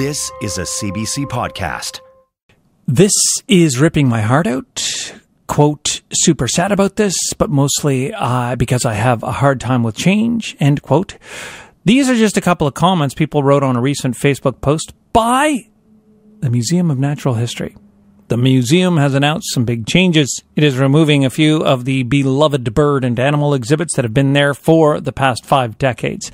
This is a CBC podcast. This is ripping my heart out. Quote, super sad about this, but mostly because I have a hard time with change, end quote. These are just a couple of comments people wrote on a recent Facebook post by the Museum of Natural History. The museum has announced some big changes. It is removing a few of the beloved bird and animal exhibits that have been there for the past 5 decades.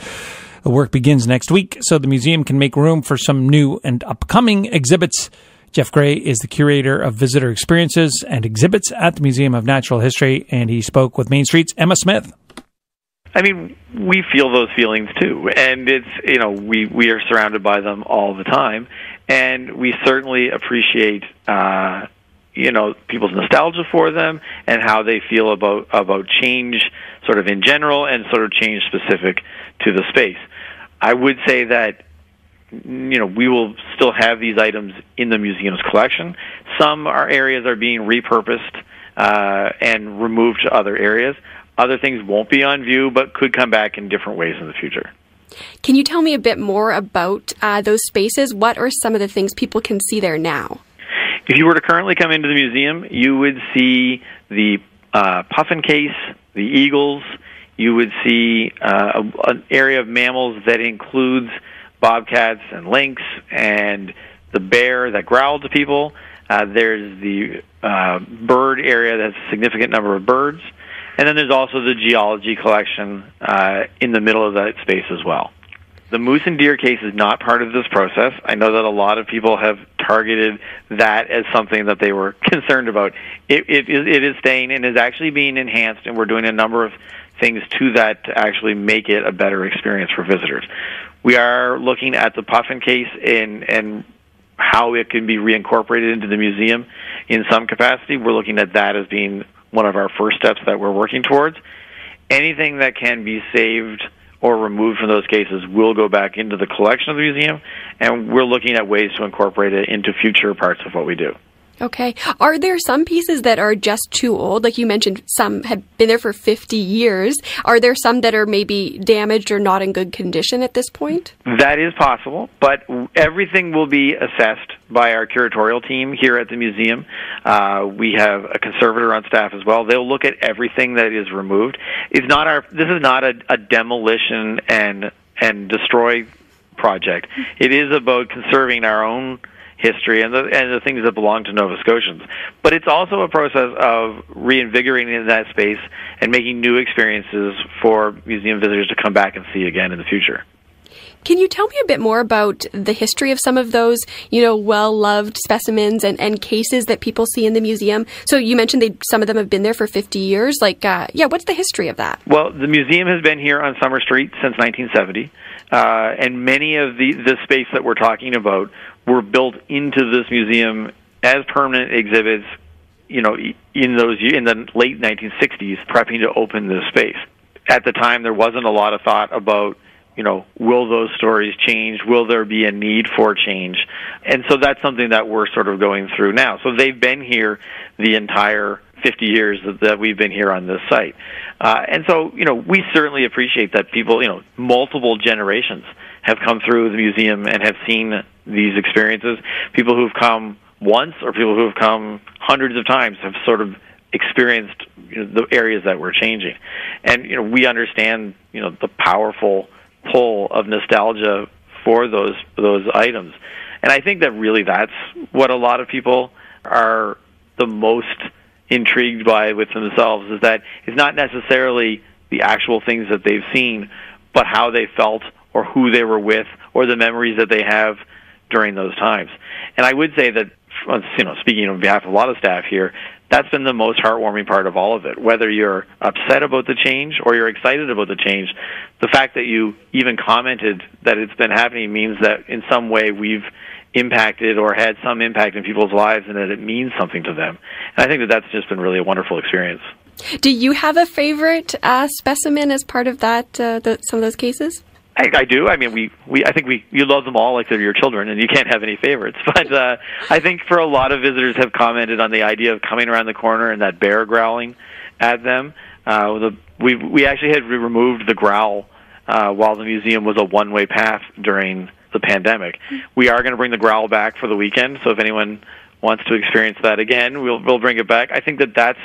The work begins next week, so the museum can make room for some new and upcoming exhibits. Jeff Gray is the curator of visitor experiences and exhibits at the Museum of Natural History, and he spoke with Main Street's Emma Smith. I mean, we feel those feelings too, and it's, we are surrounded by them all the time, and we certainly appreciate, people's nostalgia for them and how they feel about change sort of in general and sort of change specific to the space. I would say that, we will still have these items in the museum's collection. Some areas are being repurposed and removed to other areas. Other things won't be on view, but could come back in different ways in the future. Can you tell me a bit more about those spaces? What are some of the things people can see there now? If you were to currently come into the museum, you would see the puffin case, the eagles. You would see an area of mammals that includes bobcats and lynx and the bear that growled to people. There's the bird area that has a significant number of birds. And then there's also the geology collection in the middle of that space as well. The moose and deer case is not part of this process. I know that a lot of people have targeted that as something that they were concerned about. It is staying and is actually being enhanced, and we're doing a number of things to that to actually make it a better experience for visitors. We are looking at the puffin case and how it can be reincorporated into the museum in some capacity. We're looking at that as being one of our first steps that we're working towards. Anything that can be saved or removed from those cases will go back into the collection of the museum, and we're looking at ways to incorporate it into future parts of what we do. Okay. Are there some pieces that are just too old? Like you mentioned, some have been there for 50 years. Are there some that are maybe damaged or not in good condition at this point? That is possible, but everything will be assessed by our curatorial team here at the museum. We have a conservator on staff as well. They'll look at everything that is removed. This is not a demolition and destroy project. It is about conserving our own history and the things that belong to Nova Scotians. But it's also a process of reinvigorating that space and making new experiences for museum visitors to come back and see again in the future. Can you tell me a bit more about the history of some of those, well-loved specimens and cases that people see in the museum? So you mentioned some of them have been there for 50 years. What's the history of that? Well, the museum has been here on Summer Street since 1970, and many of the space that we're talking about were built into this museum as permanent exhibits, in the late 1960s, prepping to open this space. At the time, there wasn't a lot of thought about, will those stories change? Will there be a need for change? And so that's something that we're sort of going through now. So they've been here the entire 50 years that we've been here on this site. And so, we certainly appreciate that people, multiple generations have come through the museum and have seen these experiences. People who've come once or people who have come hundreds of times have sort of experienced the areas that we're changing. And, we understand, the powerful pull of nostalgia for those items. And I think that really that's what a lot of people are the most intrigued by with themselves, is that it's not necessarily the actual things that they've seen, but how they felt or who they were with or the memories that they have during those times. And I would say that, speaking on behalf of a lot of staff here, that's been the most heartwarming part of all of it. Whether you're upset about the change or you're excited about the change, the fact that you even commented that it's been happening means that in some way we've impacted or had some impact in people's lives and that it means something to them. And I think that that's just been really a wonderful experience. Do you have a favorite specimen as part of that, some of those cases? I do. I mean, I think you love them all like they're your children, and you can't have any favorites. But I think for a lot of visitors have commented on the idea of coming around the corner and that bear growling at them. We actually had removed the growl while the museum was a one-way path during the pandemic. We are going to bring the growl back for the weekend, so if anyone wants to experience that again, we'll bring it back. I think that that's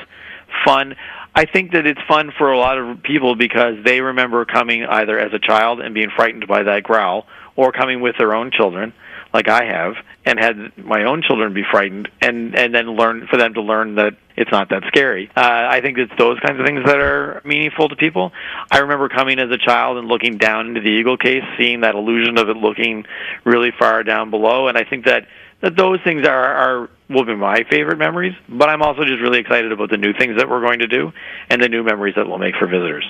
fun. I think that it's fun for a lot of people because they remember coming either as a child and being frightened by that growl, or coming with their own children, like I have, and had my own children be frightened, and then for them to learn that it's not that scary. I think it's those kinds of things that are meaningful to people. I remember coming as a child and looking down into the eagle case, seeing that illusion of it looking really far down below, and I think that those things will be my favorite memories, but I'm also just really excited about the new things that we're going to do and the new memories that we'll make for visitors.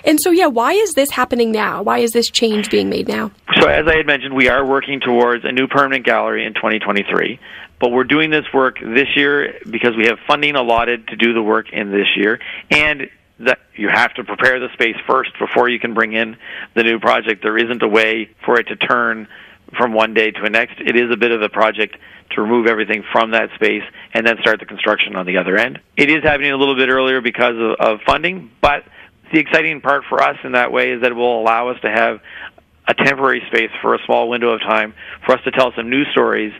And so, why is this happening now? Why is this change being made now? So as I had mentioned, we are working towards a new permanent gallery in 2023, but we're doing this work this year because we have funding allotted to do the work in this year, and that you have to prepare the space first before you can bring in the new project. There isn't a way for it to turn from one day to the next. It is a bit of a project to remove everything from that space and then start the construction on the other end. It is happening a little bit earlier because of funding, but the exciting part for us in that way is that it will allow us to have a temporary space for a small window of time for us to tell some new stories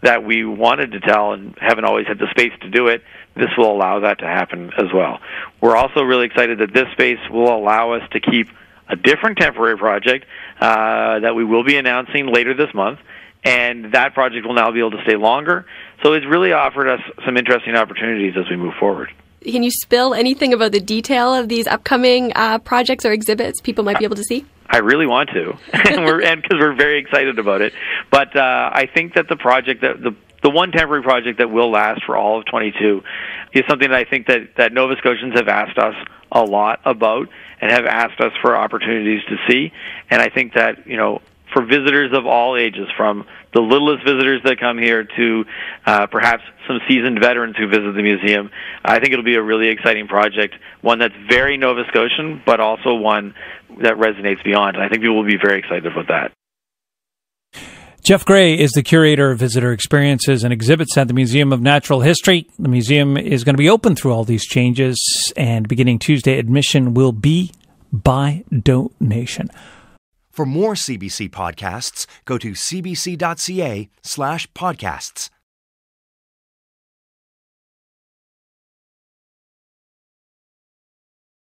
that we wanted to tell and haven't always had the space to do it. This will allow that to happen as well. We're also really excited that this space will allow us to keep a different temporary project that we will be announcing later this month, and that project will now be able to stay longer. So it's really offered us some interesting opportunities as we move forward. Can you spill anything about the detail of these upcoming projects or exhibits people might be able to see? I really want to, and because we're very excited about it. But I think that the project, the one temporary project that will last for all of 22, is something that I think that Nova Scotians have asked us a lot about and have asked us for opportunities to see. And I think that, for visitors of all ages, from the littlest visitors that come here to perhaps some seasoned veterans who visit the museum, I think it'll be a really exciting project, one that's very Nova Scotian, but also one that resonates beyond. And I think people will be very excited about that. Jeff Gray is the curator of visitor experiences and exhibits at the Museum of Natural History. The museum is going to be open through all these changes, and beginning Tuesday, admission will be by donation. For more CBC podcasts, go to cbc.ca/podcasts.